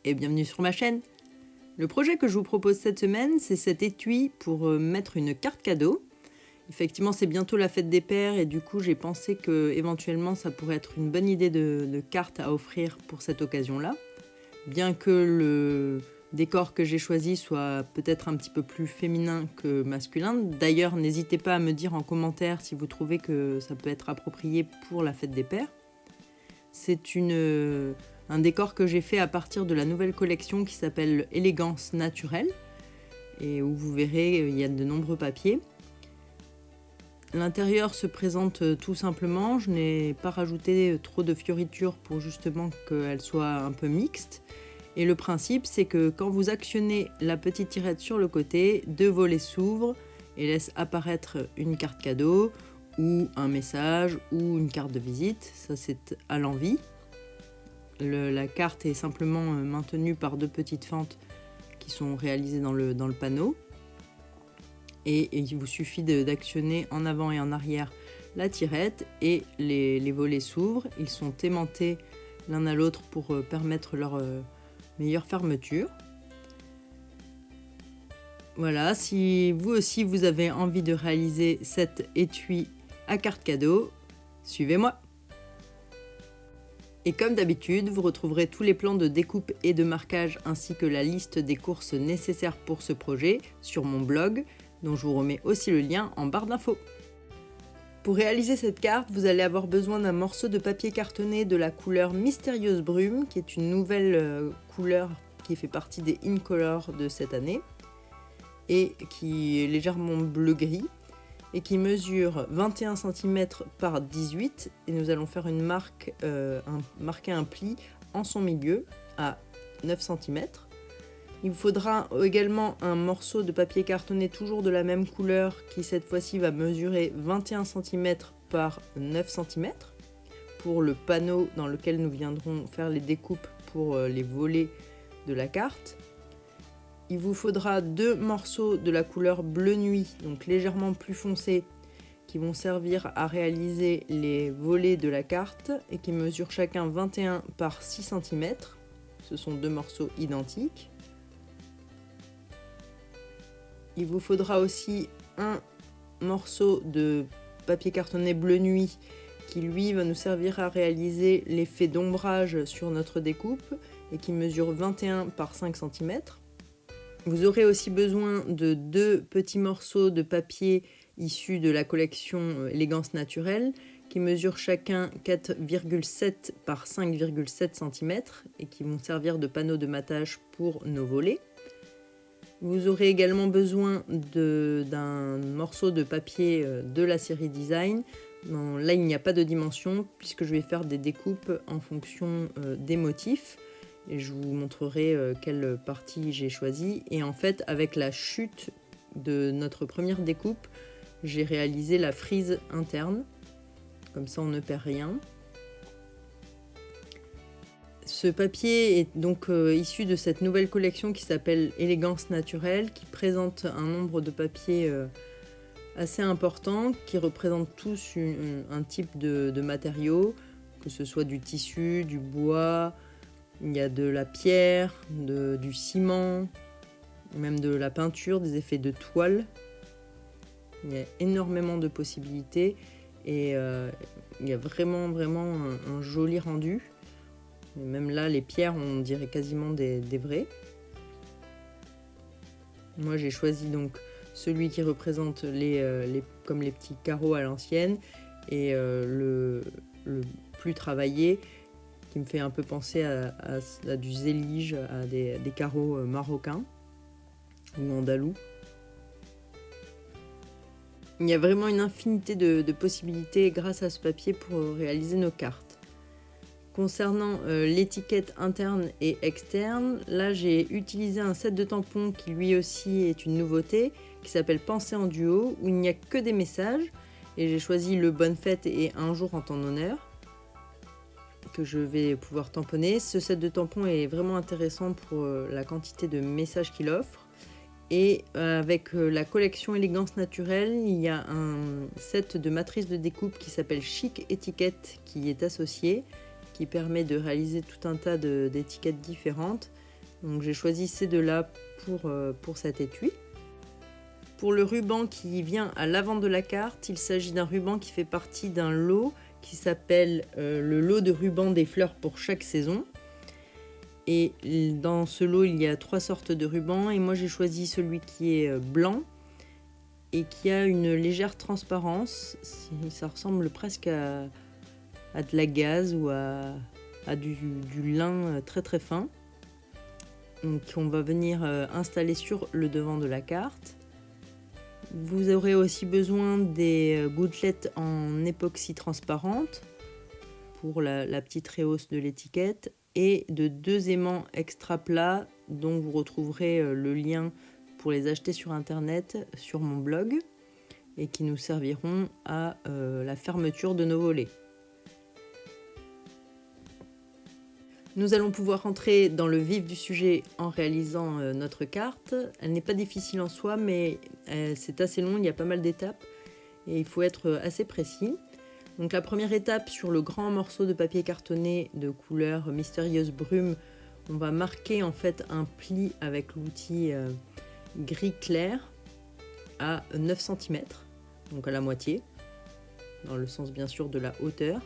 et bienvenue sur ma chaîne. Le projet que je vous propose cette semaine, c'est cet étui pour mettre une carte cadeau. Effectivement, c'est bientôt la fête des pères et du coup, j'ai pensé que éventuellement ça pourrait être une bonne idée de carte à offrir pour cette occasion-là. Bien que le décor que j'ai choisi soit peut-être un petit peu plus féminin que masculin. D'ailleurs, n'hésitez pas à me dire en commentaire si vous trouvez que ça peut être approprié pour la fête des pères. C'est un décor que j'ai fait à partir de la nouvelle collection qui s'appelle Élégance naturelle et où vous verrez il y a de nombreux papiers. L'intérieur se présente tout simplement, je n'ai pas rajouté trop de fioritures pour justement qu'elle soit un peu mixte. Et le principe, c'est que quand vous actionnez la petite tirette sur le côté, deux volets s'ouvrent et laissent apparaître une carte cadeau ou un message ou une carte de visite, ça c'est à l'envie. La carte est simplement maintenue par deux petites fentes qui sont réalisées dans le panneau. Et il vous suffit d'actionner en avant et en arrière la tirette et les volets s'ouvrent. Ils sont aimantés l'un à l'autre pour permettre leur meilleure fermeture. Voilà, si vous aussi vous avez envie de réaliser cet étui à carte cadeau, suivez-moi. Et comme d'habitude, vous retrouverez tous les plans de découpe et de marquage ainsi que la liste des courses nécessaires pour ce projet sur mon blog, dont je vous remets aussi le lien en barre d'infos. Pour réaliser cette carte, vous allez avoir besoin d'un morceau de papier cartonné de la couleur Mystérieuse Brume, qui est une nouvelle couleur qui fait partie des Incolor de cette année, et qui est légèrement bleu-gris, et qui mesure 21 cm par 18, et nous allons faire une marquer un pli en son milieu à 9 cm. Il vous faudra également un morceau de papier cartonné toujours de la même couleur qui cette fois-ci va mesurer 21 cm par 9 cm pour le panneau dans lequel nous viendrons faire les découpes pour les volets de la carte. Il vous faudra deux morceaux de la couleur bleu nuit, donc légèrement plus foncé, qui vont servir à réaliser les volets de la carte et qui mesurent chacun 21 par 6 cm. Ce sont deux morceaux identiques. Il vous faudra aussi un morceau de papier cartonné bleu nuit qui lui va nous servir à réaliser l'effet d'ombrage sur notre découpe et qui mesure 21 par 5 cm. Vous aurez aussi besoin de deux petits morceaux de papier issus de la collection Élégance naturelle qui mesurent chacun 4,7 par 5,7 cm et qui vont servir de panneaux de matage pour nos volets. Vous aurez également besoin d'un morceau de papier de la série Design. Là, il n'y a pas de dimension puisque je vais faire des découpes en fonction des motifs. Et je vous montrerai quelle partie j'ai choisi. Et en fait, avec la chute de notre première découpe, j'ai réalisé la frise interne. Comme ça, on ne perd rien. Ce papier est donc issu de cette nouvelle collection qui s'appelle Élégance naturelle, qui présente un nombre de papiers assez important, qui représentent tous un type de matériau, que ce soit du tissu, du bois. Il y a de la pierre, du ciment, même de la peinture, des effets de toile. Il y a énormément de possibilités et il y a vraiment un joli rendu. Et même là, les pierres, on dirait quasiment des vrais. Moi, j'ai choisi donc celui qui représente comme les petits carreaux à l'ancienne et le plus travaillé, qui me fait un peu penser à du zélige, à des carreaux marocains ou andalous. Il y a vraiment une infinité de possibilités grâce à ce papier pour réaliser nos cartes. Concernant l'étiquette interne et externe, là j'ai utilisé un set de tampons qui lui aussi est une nouveauté, qui s'appelle Pensée en duo, où il n'y a que des messages, et j'ai choisi le Bonne Fête et Un jour en ton honneur, que je vais pouvoir tamponner. Ce set de tampons est vraiment intéressant pour la quantité de messages qu'il offre. Et avec la collection Élégance naturelle, il y a un set de matrices de découpe qui s'appelle Chic Étiquette qui est associé, qui permet de réaliser tout un tas d'étiquettes différentes Donc j'ai choisi ces deux-là pour cet étui. Pour le ruban qui vient à l'avant de la carte, il s'agit d'un ruban qui fait partie d'un lot qui s'appelle le lot de rubans des fleurs pour chaque saison. Et dans ce lot, il y a 3 sortes de rubans et moi j'ai choisi celui qui est blanc et qui a une légère transparence. Ça ressemble presque à de la gaze ou à du lin très très fin. Donc on va venir installer sur le devant de la carte. Vous aurez aussi besoin des gouttelettes en époxy transparente pour la petite rehausse de l'étiquette et de 2 aimants extra plats dont vous retrouverez le lien pour les acheter sur internet sur mon blog et qui nous serviront à la fermeture de nos volets. Nous allons pouvoir entrer dans le vif du sujet en réalisant notre carte. Elle n'est pas difficile en soi, mais c'est assez long, il y a pas mal d'étapes et il faut être assez précis. Donc la première étape, sur le grand morceau de papier cartonné de couleur mystérieuse brume, on va marquer en fait un pli avec l'outil gris clair à 9 cm, donc à la moitié, dans le sens bien sûr de la hauteur,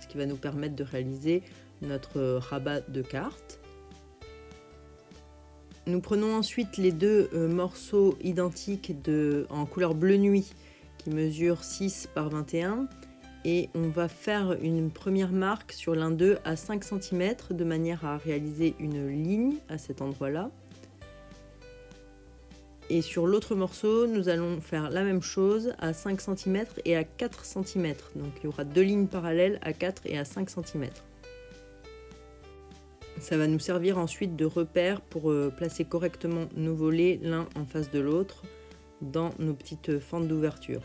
ce qui va nous permettre de réaliser notre rabat de carte. Nous prenons ensuite les 2 morceaux identiques en couleur bleu nuit qui mesurent 6 par 21 et on va faire une première marque sur l'un d'eux à 5 cm de manière à réaliser une ligne à cet endroit-là. Et sur l'autre morceau, nous allons faire la même chose à 5 cm et à 4 cm. Donc il y aura 2 lignes parallèles à 4 et à 5 cm. Ça va nous servir ensuite de repère pour placer correctement nos volets l'un en face de l'autre dans nos petites fentes d'ouverture.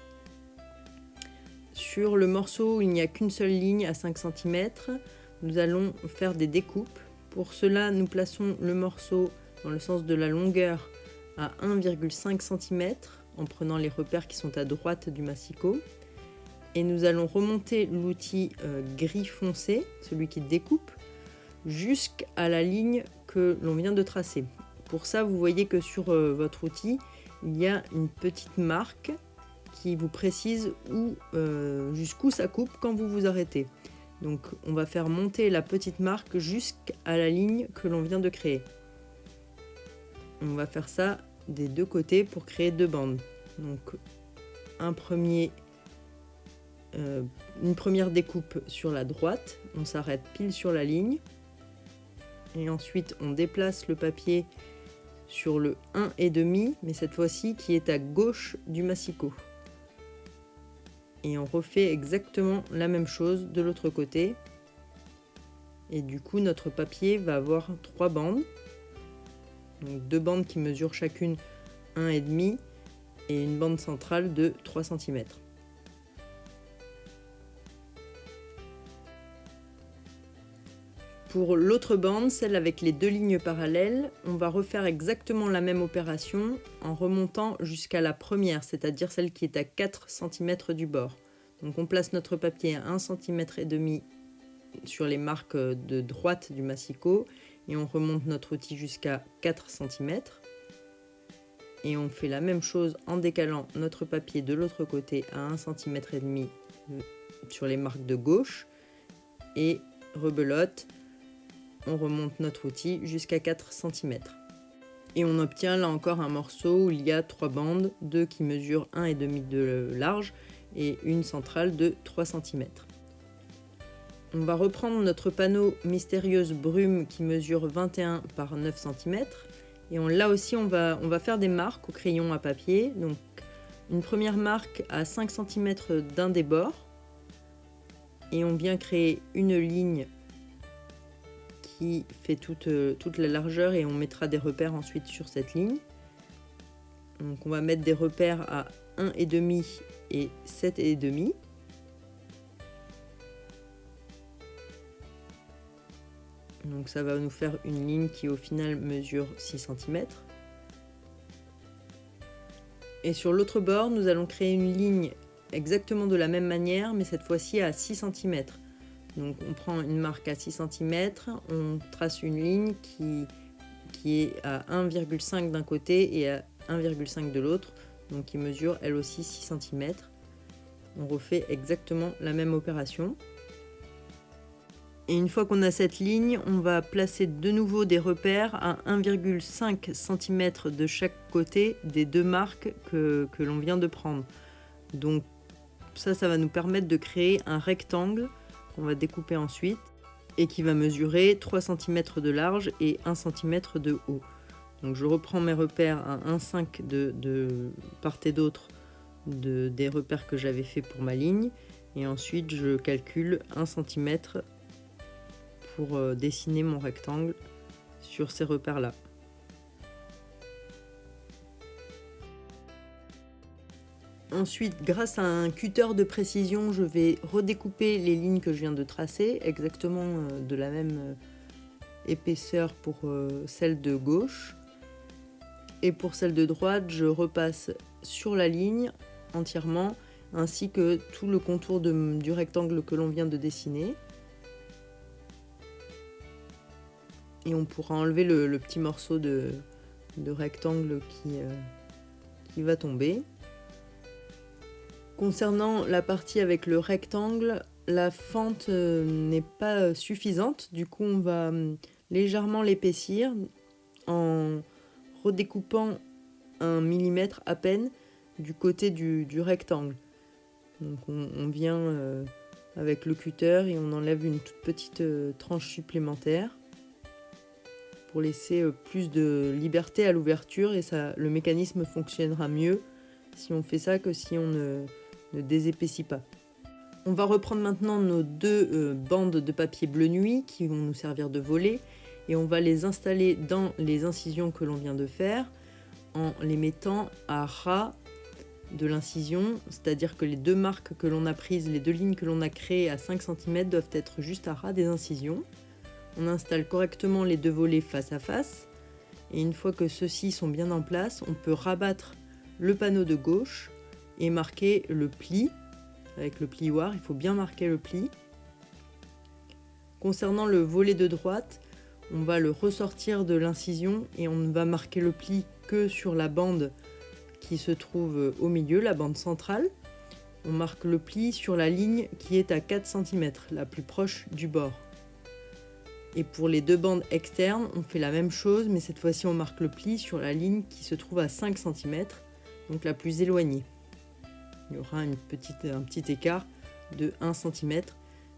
Sur le morceau où il n'y a qu'une seule ligne à 5 cm, nous allons faire des découpes. Pour cela, nous plaçons le morceau dans le sens de la longueur à 1,5 cm en prenant les repères qui sont à droite du massicot. Et nous allons remonter l'outil gris foncé, celui qui découpe, jusqu'à la ligne que l'on vient de tracer. Pour ça, vous voyez que sur votre outil, il y a une petite marque qui vous précise jusqu'où ça coupe quand vous vous arrêtez. Donc on va faire monter la petite marque jusqu'à la ligne que l'on vient de créer. On va faire ça des 2 côtés pour créer 2 bandes. Donc une première découpe sur la droite, on s'arrête pile sur la ligne. Et ensuite on déplace le papier sur le 1,5, mais cette fois-ci qui est à gauche du massicot. Et on refait exactement la même chose de l'autre côté. Et du coup notre papier va avoir 3 bandes. Donc 2 bandes qui mesurent chacune 1,5 et une bande centrale de 3 cm. Pour l'autre bande, celle avec les 2 lignes parallèles, on va refaire exactement la même opération en remontant jusqu'à la première, c'est-à-dire celle qui est à 4 cm du bord. Donc on place notre papier à 1,5 cm sur les marques de droite du massicot et on remonte notre outil jusqu'à 4 cm. Et on fait la même chose en décalant notre papier de l'autre côté à 1,5 cm sur les marques de gauche et rebelote. On remonte notre outil jusqu'à 4 cm. Et on obtient là encore un morceau où il y a 3 bandes, 2 qui mesurent 1,5 de large et une centrale de 3 cm. On va reprendre notre panneau mystérieuse brume qui mesure 21 par 9 cm. Et là aussi on va faire des marques au crayon à papier. Donc une première marque à 5 cm d'un des bords. Et on vient créer une ligne qui fait toute la largeur et on mettra des repères ensuite sur cette ligne. Donc on va mettre des repères à 1,5 et 7,5. Donc ça va nous faire une ligne qui au final mesure 6 cm. Et sur l'autre bord, nous allons créer une ligne exactement de la même manière, mais cette fois-ci à 6 cm. Donc on prend une marque à 6 cm, on trace une ligne qui qui est à 1,5 d'un côté et à 1,5 de l'autre, donc qui mesure elle aussi 6 cm. On refait exactement la même opération. Et une fois qu'on a cette ligne, on va placer de nouveau des repères à 1,5 cm de chaque côté des deux marques que l'on vient de prendre. Donc ça va nous permettre de créer un rectangle qu'on va découper ensuite et qui va mesurer 3 cm de large et 1 cm de haut. Donc je reprends mes repères à 1,5 de part et d'autre des repères que j'avais fait pour ma ligne, et ensuite je calcule 1 cm pour dessiner mon rectangle sur ces repères là. Ensuite, grâce à un cutter de précision, je vais redécouper les lignes que je viens de tracer, exactement de la même épaisseur pour celle de gauche. Et pour celle de droite, je repasse sur la ligne entièrement, ainsi que tout le contour du rectangle que l'on vient de dessiner. Et on pourra enlever le petit morceau de rectangle qui va tomber. Concernant la partie avec le rectangle, la fente n'est pas suffisante, du coup on va légèrement l'épaissir en redécoupant 1 mm à peine du côté du rectangle. Donc on vient avec le cutter et on enlève une toute petite tranche supplémentaire pour laisser plus de liberté à l'ouverture, et le mécanisme fonctionnera mieux si on fait ça que si on ne désépaissit pas. On va reprendre maintenant nos deux bandes de papier bleu nuit qui vont nous servir de volets, et on va les installer dans les incisions que l'on vient de faire en les mettant à ras de l'incision, c'est-à-dire que les deux marques que l'on a prises, les deux lignes que l'on a créées à 5 cm doivent être juste à ras des incisions. On installe correctement les deux volets face à face, et une fois que ceux-ci sont bien en place, on peut rabattre le panneau de gauche et marquer le pli. Avec le plioir, il faut bien marquer le pli. Concernant le volet de droite, on va le ressortir de l'incision et on ne va marquer le pli que sur la bande qui se trouve au milieu, la bande centrale. On marque le pli sur la ligne qui est à 4 cm, la plus proche du bord. Et pour les deux bandes externes, on fait la même chose, mais cette fois-ci on marque le pli sur la ligne qui se trouve à 5 cm, donc la plus éloignée. Il y aura un petit écart de 1 cm,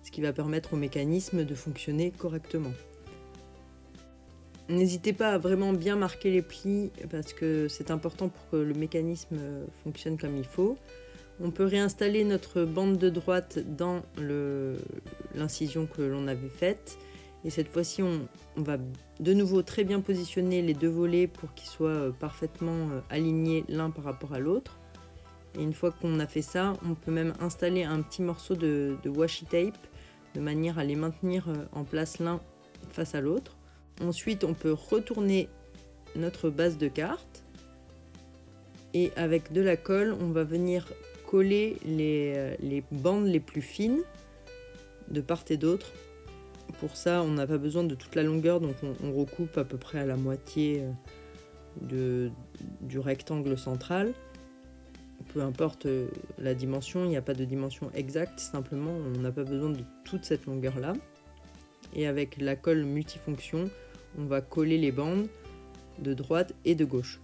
ce qui va permettre au mécanisme de fonctionner correctement. N'hésitez pas à vraiment bien marquer les plis parce que c'est important pour que le mécanisme fonctionne comme il faut. On peut réinstaller notre bande de droite dans l'incision que l'on avait faite. Et cette fois-ci, on va de nouveau très bien positionner les deux volets pour qu'ils soient parfaitement alignés l'un par rapport à l'autre. Et une fois qu'on a fait ça, on peut même installer un petit morceau de washi tape de manière à les maintenir en place l'un face à l'autre. Ensuite, on peut retourner notre base de carte et avec de la colle, on va venir coller les bandes les plus fines de part et d'autre. Pour ça, on n'a pas besoin de toute la longueur, donc on recoupe à peu près à la moitié du rectangle central. Peu importe la dimension, il n'y a pas de dimension exacte, simplement on n'a pas besoin de toute cette longueur-là. Et avec la colle multifonction, on va coller les bandes de droite et de gauche.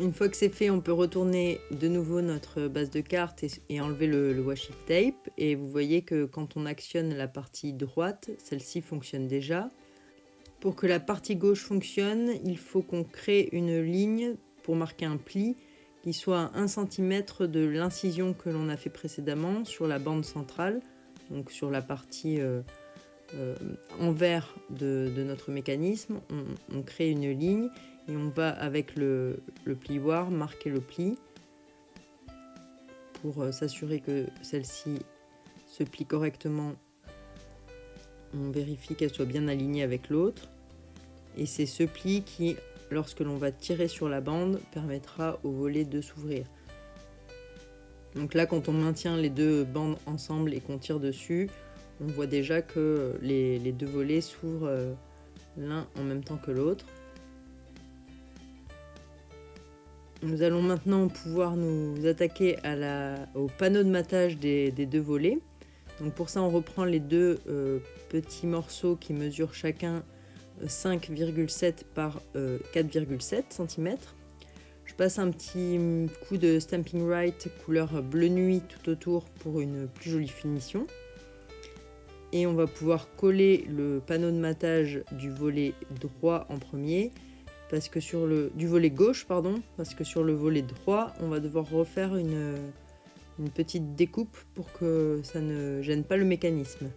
Une fois que c'est fait, on peut retourner de nouveau notre base de carte et enlever le washi tape. Et vous voyez que quand on actionne la partie droite, celle-ci fonctionne déjà. Pour que la partie gauche fonctionne, il faut qu'on crée une ligne pour marquer un pli qui soit à 1 cm de l'incision que l'on a fait précédemment sur la bande centrale, donc sur la partie envers de notre mécanisme. On crée une ligne et on va avec le plioir marquer le pli pour s'assurer que celle-ci se plie correctement. On vérifie qu'elle soit bien alignée avec l'autre, et c'est ce pli qui, lorsque l'on va tirer sur la bande, permettra au volet de s'ouvrir. Donc là, quand on maintient les deux bandes ensemble et qu'on tire dessus, on voit déjà que les deux volets s'ouvrent l'un en même temps que l'autre. Nous allons maintenant pouvoir nous attaquer au panneau de matage des deux volets. Donc pour ça, on reprend les deux petits morceaux qui mesurent chacun 5,7 par 4,7 cm. Je passe un petit coup de Stamping Right couleur bleu nuit tout autour pour une plus jolie finition. Et on va pouvoir coller le panneau de matage du volet droit en premier, du volet gauche, parce que sur le volet droit, on va devoir refaire une petite découpe pour que ça ne gêne pas le mécanisme.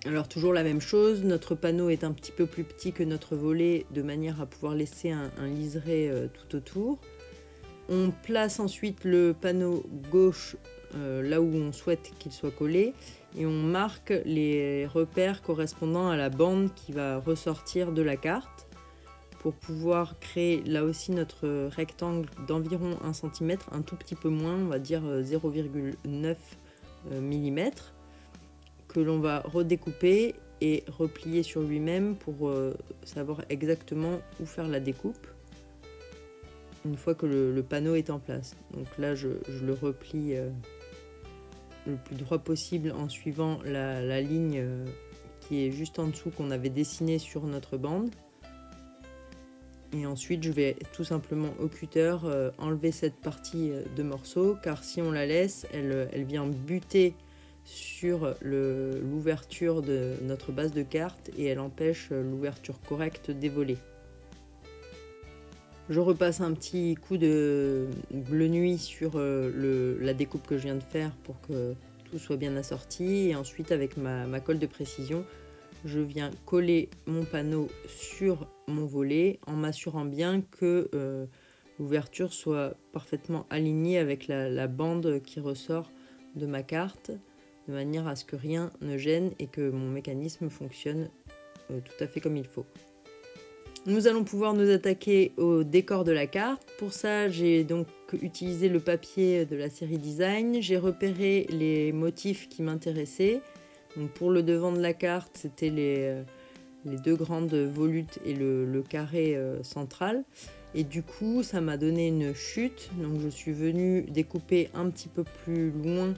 Alors toujours la même chose, notre panneau est un petit peu plus petit que notre volet de manière à pouvoir laisser un liseré tout autour. On place ensuite le panneau gauche là où on souhaite qu'il soit collé et on marque les repères correspondant à la bande qui va ressortir de la carte pour pouvoir créer là aussi notre rectangle d'environ 1 cm, un tout petit peu moins, on va dire 0,9 mm, que l'on va redécouper et replier sur lui-même pour savoir exactement où faire la découpe une fois que le panneau est en place. Donc là je le replie le plus droit possible en suivant la ligne qui est juste en dessous qu'on avait dessinée sur notre bande. Et ensuite je vais tout simplement au cutter enlever cette partie de morceau, car si on la laisse, elle vient buter sur l'ouverture de notre base de carte et elle empêche l'ouverture correcte des volets. Je repasse un petit coup de bleu nuit sur la découpe que je viens de faire pour que tout soit bien assorti, et ensuite avec ma colle de précision, je viens coller mon panneau sur mon volet en m'assurant bien que l'ouverture soit parfaitement alignée avec la bande qui ressort de ma carte, de manière à ce que rien ne gêne et que mon mécanisme fonctionne tout à fait comme il faut. Nous allons pouvoir nous attaquer au décor de la carte. Pour ça, j'ai donc utilisé le papier de la série Design. J'ai repéré les motifs qui m'intéressaient. Donc pour le devant de la carte, c'était les deux grandes volutes et le carré central. Et du coup, ça m'a donné une chute. Donc je suis venue découper un petit peu plus loin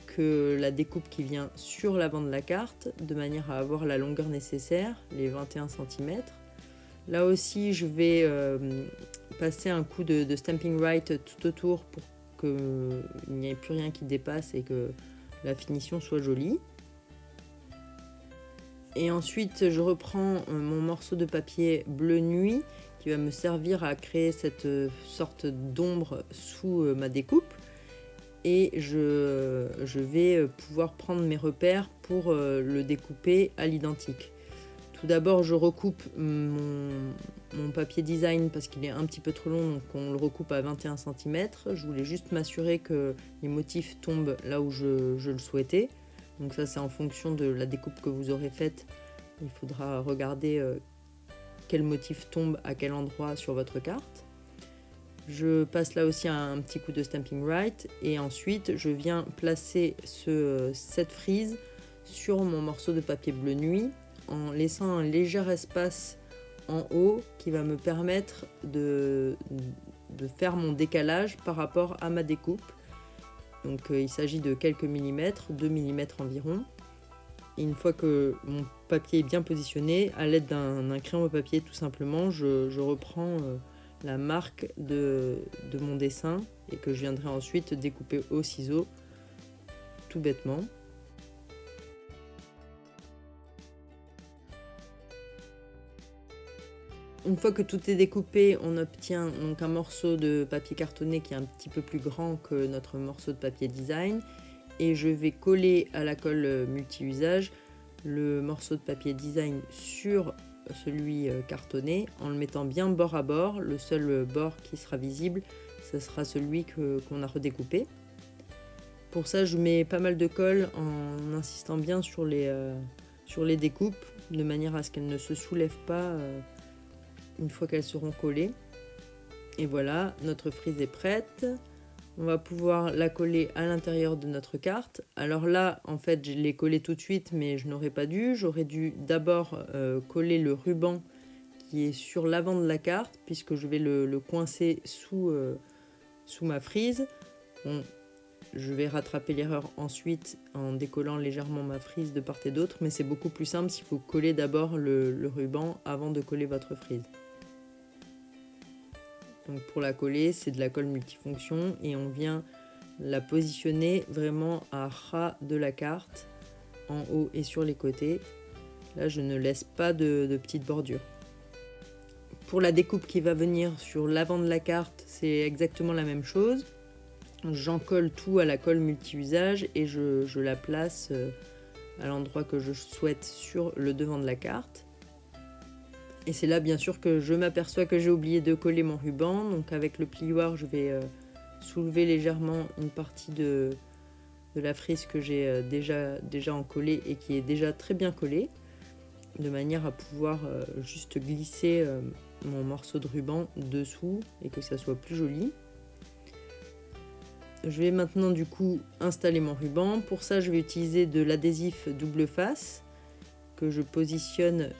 que la découpe qui vient sur l'avant de la carte, de manière à avoir la longueur nécessaire, les 21 cm. Là aussi, je vais passer un coup de Stamping Right tout autour pour qu'il n'y ait plus rien qui dépasse et que la finition soit jolie. Et ensuite, je reprends mon morceau de papier bleu nuit qui va me servir à créer cette sorte d'ombre sous ma découpe. Et je vais pouvoir prendre mes repères pour le découper à l'identique. Tout d'abord, je recoupe mon papier design parce qu'il est un petit peu trop long, donc on le recoupe à 21 cm. Je voulais juste m'assurer que les motifs tombent là où je le souhaitais. Donc ça, c'est en fonction de la découpe que vous aurez faite. Il faudra regarder quel motif tombe à quel endroit sur votre carte. Je passe là aussi un petit coup de Stamping Right et ensuite je viens placer cette frise sur mon morceau de papier bleu nuit en laissant un léger espace en haut qui va me permettre de faire mon décalage par rapport à ma découpe. Donc il s'agit de quelques millimètres, 2 mm environ. Et une fois que mon papier est bien positionné, à l'aide d'un crayon à papier tout simplement, je reprends la marque de mon dessin et que je viendrai ensuite découper au ciseau tout bêtement. Une fois que tout est découpé, on obtient donc un morceau de papier cartonné qui est un petit peu plus grand que notre morceau de papier design, et je vais coller à la colle multi-usage le morceau de papier design sur celui cartonné en le mettant bien bord à bord. Le seul bord qui sera visible, ce sera celui qu'on a redécoupé. Pour ça, je mets pas mal de colle en insistant bien sur les découpes, de manière à ce qu'elles ne se soulèvent pas une fois qu'elles seront collées. Et voilà, notre frise est prête. On va pouvoir la coller à l'intérieur de notre carte. Alors là, en fait, je l'ai collée tout de suite, mais je n'aurais pas dû. J'aurais dû d'abord coller le ruban qui est sur l'avant de la carte, puisque je vais le coincer sous ma frise. Bon, je vais rattraper l'erreur ensuite en décollant légèrement ma frise de part et d'autre, mais c'est beaucoup plus simple s'il faut coller d'abord le ruban avant de coller votre frise. Donc pour la coller, c'est de la colle multifonction et on vient la positionner vraiment à ras de la carte, en haut et sur les côtés. Là, je ne laisse pas de petites bordures. Pour la découpe qui va venir sur l'avant de la carte, c'est exactement la même chose. J'en colle tout à la colle multi-usage et je la place à l'endroit que je souhaite sur le devant de la carte. Et c'est là bien sûr que je m'aperçois que j'ai oublié de coller mon ruban. Donc avec le plioir, je vais soulever légèrement une partie de la frise que j'ai déjà encollée et qui est déjà très bien collée, de manière à pouvoir juste glisser mon morceau de ruban dessous et que ça soit plus joli. Je vais maintenant du coup installer mon ruban. Pour ça, je vais utiliser de l'adhésif double face que je positionne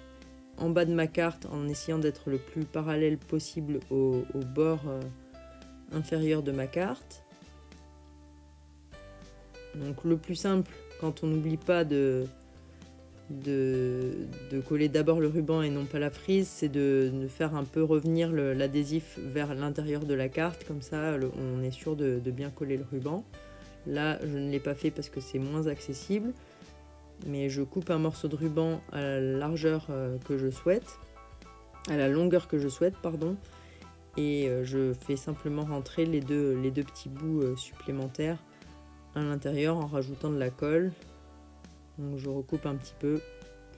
en bas de ma carte en essayant d'être le plus parallèle possible au bord inférieur de ma carte. Donc le plus simple, quand on n'oublie pas de coller d'abord le ruban et non pas la frise, c'est de faire un peu revenir l'adhésif vers l'intérieur de la carte, comme ça on est sûr de bien coller le ruban. Là je ne l'ai pas fait parce que c'est moins accessible, mais je coupe un morceau de ruban à la largeur que je souhaite, à la longueur que je souhaite, pardon, et je fais simplement rentrer les deux petits bouts supplémentaires à l'intérieur en rajoutant de la colle. Donc je recoupe un petit peu,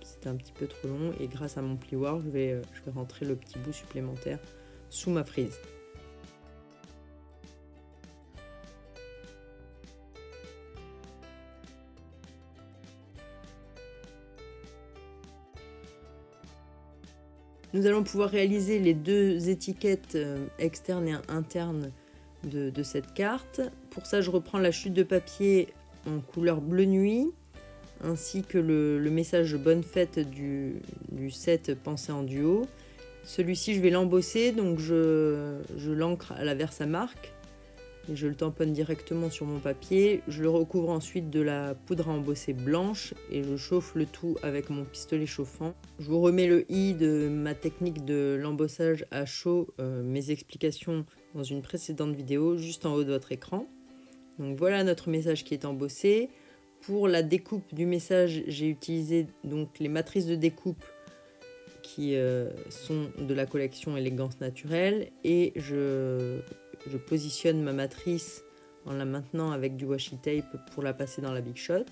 c'était un petit peu trop long, et grâce à mon plioir, je vais rentrer le petit bout supplémentaire sous ma frise. Nous allons pouvoir réaliser les deux étiquettes externes et internes de cette carte. Pour ça, je reprends la chute de papier en couleur bleu nuit, ainsi que le message bonne fête du set Pensée en duo. Celui-ci, je vais l'embosser, donc je l'ancre à la Versamark et je le tamponne directement sur mon papier. Je le recouvre ensuite de la poudre à embosser blanche et je chauffe le tout avec mon pistolet chauffant. Je vous remets le i de ma technique de l'embossage à chaud, mes explications dans une précédente vidéo, juste en haut de votre écran. Donc voilà notre message qui est embossé. Pour la découpe du message, j'ai utilisé donc les matrices de découpe qui sont de la collection Élégance Naturelle et je positionne ma matrice en la maintenant avec du washi tape pour la passer dans la Big Shot.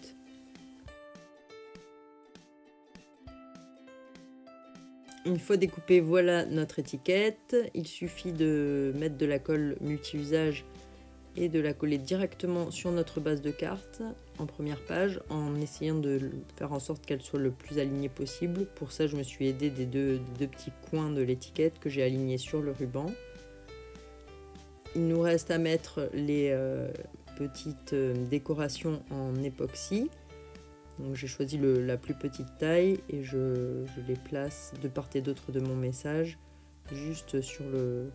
Une fois découpée, voilà notre étiquette. Il suffit de mettre de la colle multi-usage et de la coller directement sur notre base de carte en première page en essayant de faire en sorte qu'elle soit le plus alignée possible. Pour ça, je me suis aidée des deux petits coins de l'étiquette que j'ai alignés sur le ruban. Il nous reste à mettre les petites décorations en époxy. Donc j'ai choisi la plus petite taille et je les place de part et d'autre de mon message, juste sur le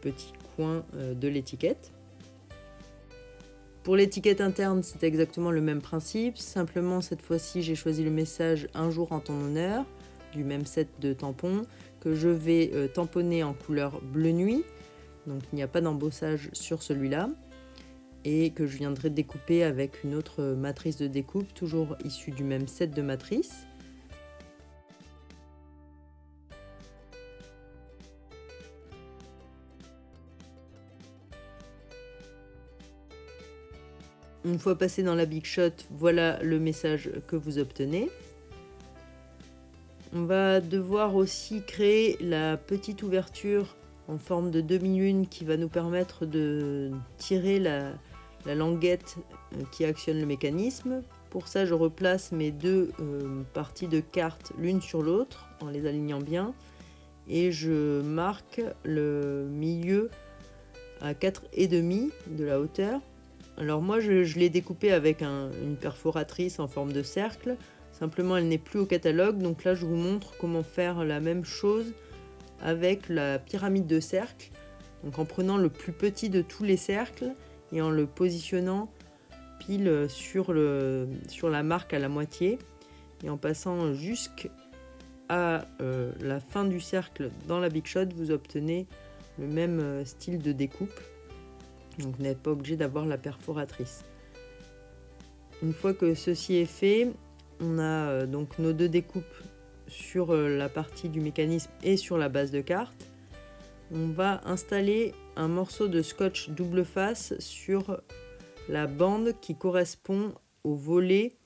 petit coin de l'étiquette. Pour l'étiquette interne, c'est exactement le même principe. Simplement, cette fois-ci, j'ai choisi le message « Un jour en ton honneur » du même set de tampons que je vais tamponner en couleur bleu nuit. Donc, il n'y a pas d'embossage sur celui-là. Et que je viendrai découper avec une autre matrice de découpe, toujours issue du même set de matrices. Une fois passé dans la Big Shot, voilà le message que vous obtenez. On va devoir aussi créer la petite ouverture en forme de demi-lune qui va nous permettre de tirer la languette qui actionne le mécanisme. Pour ça, je replace mes deux parties de carte l'une sur l'autre en les alignant bien et je marque le milieu à 4,5 de la hauteur. Alors moi je l'ai découpé avec une perforatrice en forme de cercle. Simplement elle n'est plus au catalogue, donc là je vous montre comment faire la même chose avec la pyramide de cercle. Donc en prenant le plus petit de tous les cercles et en le positionnant pile sur la marque à la moitié et en passant jusqu'à la fin du cercle dans la Big Shot, vous obtenez le même style de découpe. Donc vous n'êtes pas obligé d'avoir la perforatrice. Une fois que ceci est fait, on a donc nos deux découpes sur la partie du mécanisme et sur la base de carte. On va installer un morceau de scotch double face sur la bande qui correspond au volet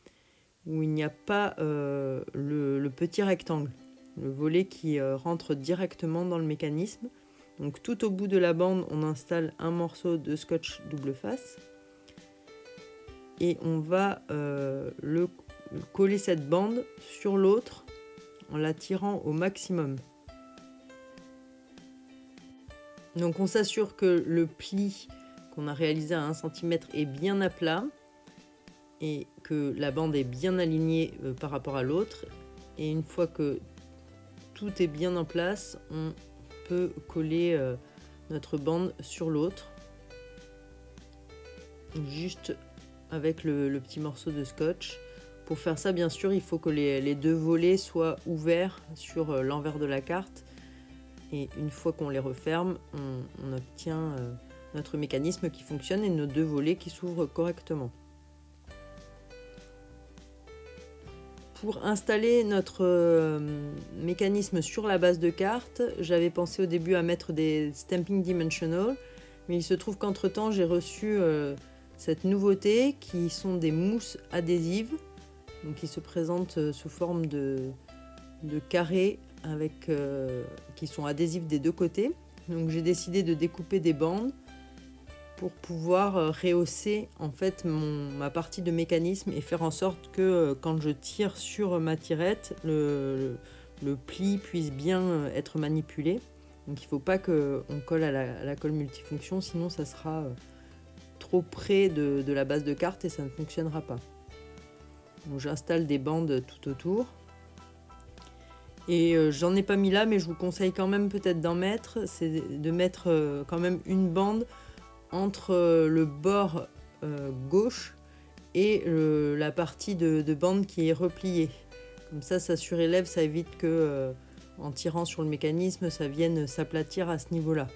où il n'y a pas le petit rectangle, le volet qui rentre directement dans le mécanisme. Donc tout au bout de la bande, on installe un morceau de scotch double face et on va coller cette bande sur l'autre en la tirant au maximum. Donc on s'assure que le pli qu'on a réalisé à 1 cm est bien à plat et que la bande est bien alignée par rapport à l'autre. Et une fois que tout est bien en place, on peut coller notre bande sur l'autre, juste avec le petit morceau de scotch. Pour faire ça, bien sûr, il faut que les deux volets soient ouverts sur l'envers de la carte. Et une fois qu'on les referme, on obtient notre mécanisme qui fonctionne et nos deux volets qui s'ouvrent correctement. Pour installer notre mécanisme sur la base de carte, j'avais pensé au début à mettre des Stamping Dimensional, mais il se trouve qu'entre temps j'ai reçu cette nouveauté qui sont des mousses adhésives, donc qui se présentent sous forme de carrés qui sont adhésifs des deux côtés. Donc j'ai décidé de découper des bandes pour pouvoir rehausser en fait ma partie de mécanisme et faire en sorte que quand je tire sur ma tirette, le pli puisse bien être manipulé. Donc il ne faut pas qu'on colle à la colle multifonction, sinon ça sera trop près de la base de carte et ça ne fonctionnera pas. Donc j'installe des bandes tout autour. Et j'en ai pas mis là, mais je vous conseille quand même peut-être d'en mettre. C'est de mettre quand même une bande entre le bord gauche et la partie de bande qui est repliée. Comme ça surélève, ça évite que en tirant sur le mécanisme, ça vienne s'aplatir à ce niveau-là.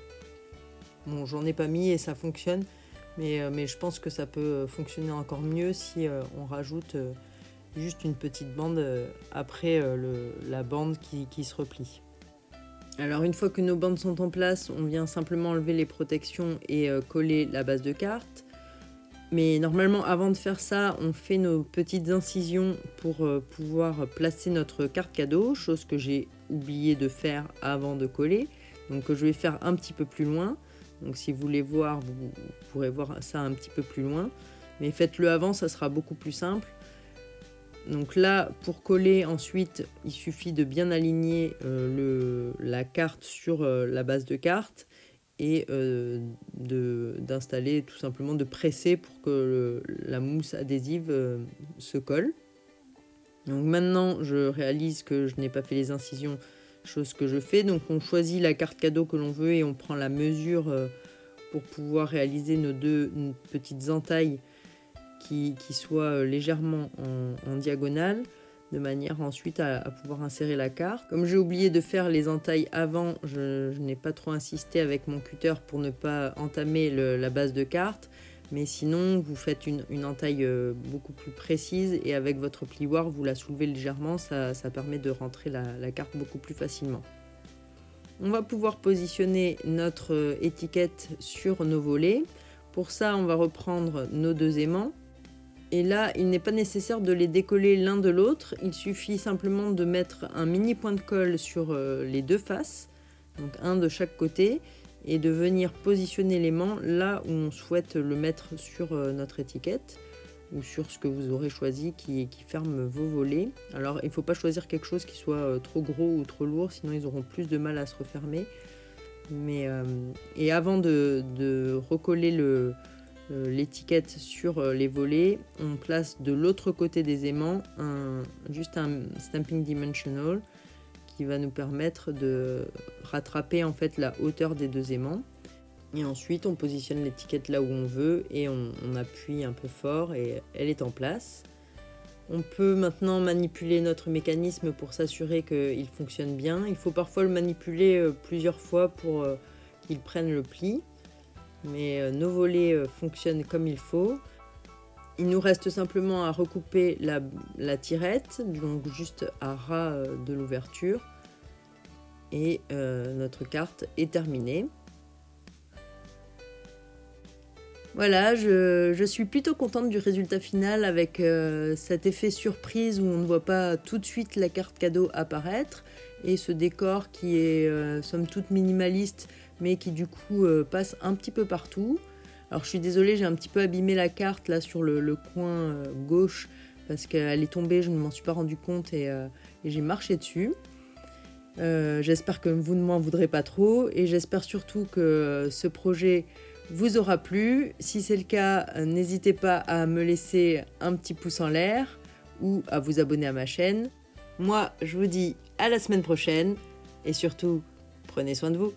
Bon, j'en ai pas mis et ça fonctionne, mais je pense que ça peut fonctionner encore mieux si on rajoute juste une petite bande après la bande qui se replie. Alors une fois que nos bandes sont en place, on vient simplement enlever les protections et coller la base de carte. Mais normalement, avant de faire ça, on fait nos petites incisions pour pouvoir placer notre carte cadeau, chose que j'ai oublié de faire avant de coller. Donc je vais faire un petit peu plus loin. Donc si vous voulez voir, vous pourrez voir ça un petit peu plus loin. Mais faites-le avant, ça sera beaucoup plus simple. Donc là, pour coller ensuite, il suffit de bien aligner la carte sur la base de carte et d'installer, tout simplement de presser pour que la mousse adhésive se colle. Donc maintenant, je réalise que je n'ai pas fait les incisions, chose que je fais. Donc on choisit la carte cadeau que l'on veut et on prend la mesure pour pouvoir réaliser nos deux petites entailles qui soit légèrement en diagonale, de manière ensuite à pouvoir insérer la carte. Comme j'ai oublié de faire les entailles avant, je n'ai pas trop insisté avec mon cutter pour ne pas entamer la base de carte, mais sinon vous faites une entaille beaucoup plus précise et avec votre plioir vous la soulevez légèrement, ça permet de rentrer la carte beaucoup plus facilement. On va pouvoir positionner notre étiquette sur nos volets. Pour ça, on va reprendre nos deux aimants. Et là, il n'est pas nécessaire de les décoller l'un de l'autre, il suffit simplement de mettre un mini point de colle sur les deux faces, donc un de chaque côté, et de venir positionner l'aimant là où on souhaite le mettre sur notre étiquette, ou sur ce que vous aurez choisi qui ferme vos volets. Alors il ne faut pas choisir quelque chose qui soit trop gros ou trop lourd, sinon ils auront plus de mal à se refermer. Et avant de recoller l'étiquette sur les volets, on place de l'autre côté des aimants juste un stamping dimensional qui va nous permettre de rattraper en fait la hauteur des deux aimants. Et ensuite on positionne l'étiquette là où on veut et on appuie un peu fort et elle est en place. On peut maintenant manipuler notre mécanisme pour s'assurer qu'il fonctionne bien. Il faut parfois le manipuler plusieurs fois pour qu'il prenne le pli. Mais nos volets fonctionnent comme il faut. Il nous reste simplement à recouper la tirette, donc juste à ras de l'ouverture. Et notre carte est terminée. Voilà, je suis plutôt contente du résultat final avec cet effet surprise où on ne voit pas tout de suite la carte cadeau apparaître et ce décor qui est somme toute minimaliste mais qui du coup passe un petit peu partout. Alors je suis désolée, j'ai un petit peu abîmé la carte là sur le coin gauche parce qu'elle est tombée, je ne m'en suis pas rendu compte et j'ai marché dessus. J'espère que vous ne m'en voudrez pas trop et j'espère surtout que ce projet vous aura plu. Si c'est le cas, n'hésitez pas à me laisser un petit pouce en l'air ou à vous abonner à ma chaîne. Moi, je vous dis à la semaine prochaine et surtout, prenez soin de vous.